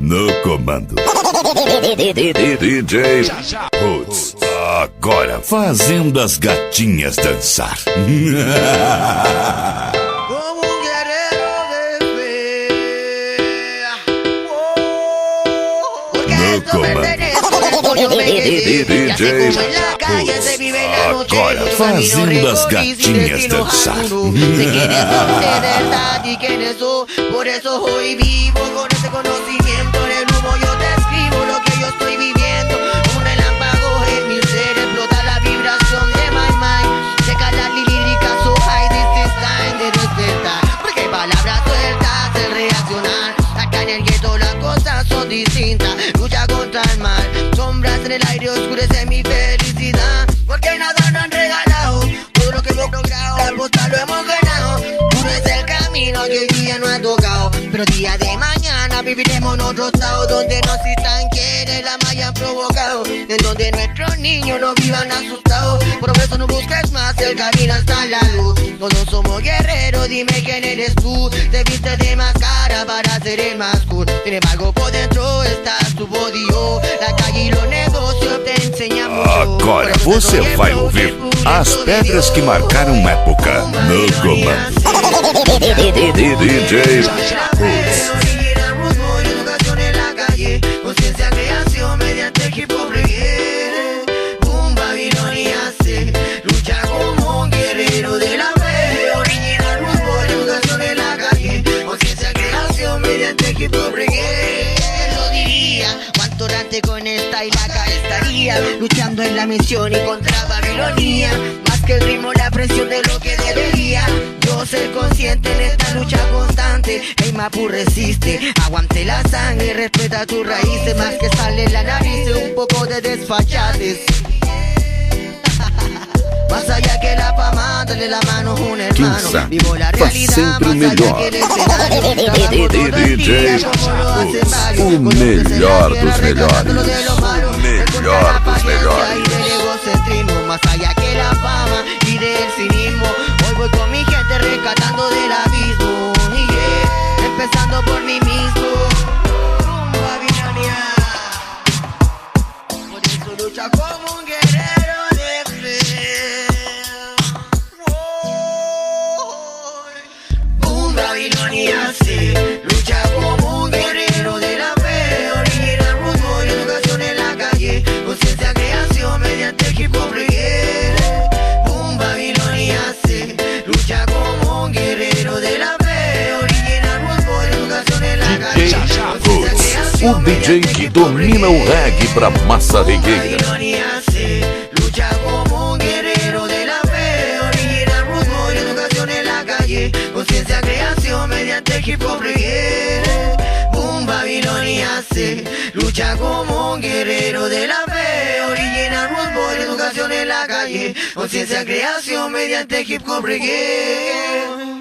no comando. DJ Roots, agora fazendo as gatinhas dançar. Como un guerrero de fe. No comando. DJ Roots, agora fazendo as gatinhas dançar. Sé quién es tú de verdad y quién es tú. Por eso hoy vivo con ese conocimiento. En el humo yo te escribo lo que yo estoy viviendo. Un relámpago en mi ser explota la vibración de my mind. Checa la lírica, so high this is time de respetar. Porque hay palabras sueltas, el reaccionar. Acá en el gueto las cosas son distintas. Lucha contra el mal, sombras en el aire oscurece mi felicidad. Porque nada nos han regalado, todo lo que hemos logrado, la apuesta lo hemos ganado. Duro es el camino que hoy día no ha tocado, pero día de mañana viviremos en otro estado donde no existan quienes la hayan provocado, en donde nuestros niños no vivan asustados. Por eso no busques más, el camino está en la luz. Todos somos guerreros, dime quién eres tú. Te viste de máscara para ser el más cool. Sin embargo por dentro estás tu body, oh. La calle y los negocios te enseñan mucho. Agora você vai ouvir as pedras que marcaram época no comando. DJ Roots. Conciencia, creación mediante hip hop reggae. Un Babilonia se lucha como un guerrero de la fe. Original Roots Boy, educación en la calle. Conciencia, creación mediante hip hop reggae. Lo diría, cuánto orante con esta y la acá estaría luchando en la misión y contra Babilonia. Más que el ritmo, la presión de lo que debería. Yo ser consciente en esta lucha constante. Hey Mapu resiste, aguante la sangre, respeta tus raíces. Más que sale en la nariz, un poco de desfachates. Más allá que la fama, dale la mano a un hermano. Vivo la realidad, más allá que el escenario. DJ Roots, o melhor dos melhores. O melhor dos melhores. Más allá que la fama y del cinismo. Hoy voy con mi gente rescatando del abismo. Yeah, empezando por mí mismo. Babilonia. Por eso lucha como un guerrero de fe. Un Babilonia se lucha como un guerrero de la fe. Original Roots Boy, educación en la calle. Conciencia, creación mediante hip hop reggae. Un Babilonia se lucha como un guerrero de la fe. Original Roots Boy, educación en la calle. DJ Roots, o DJ que domina o reggae pra massa regueira. Babilonia se lucha como un guerrero de la fe. Original Roots Boy, educación en la calle. Conciencia, creación mediante hip hop reggae. Un Babilonia se lucha como un guerrero de la fe. Original Roots Boy, educación en la calle. Conciencia, creación mediante hip hop reggae.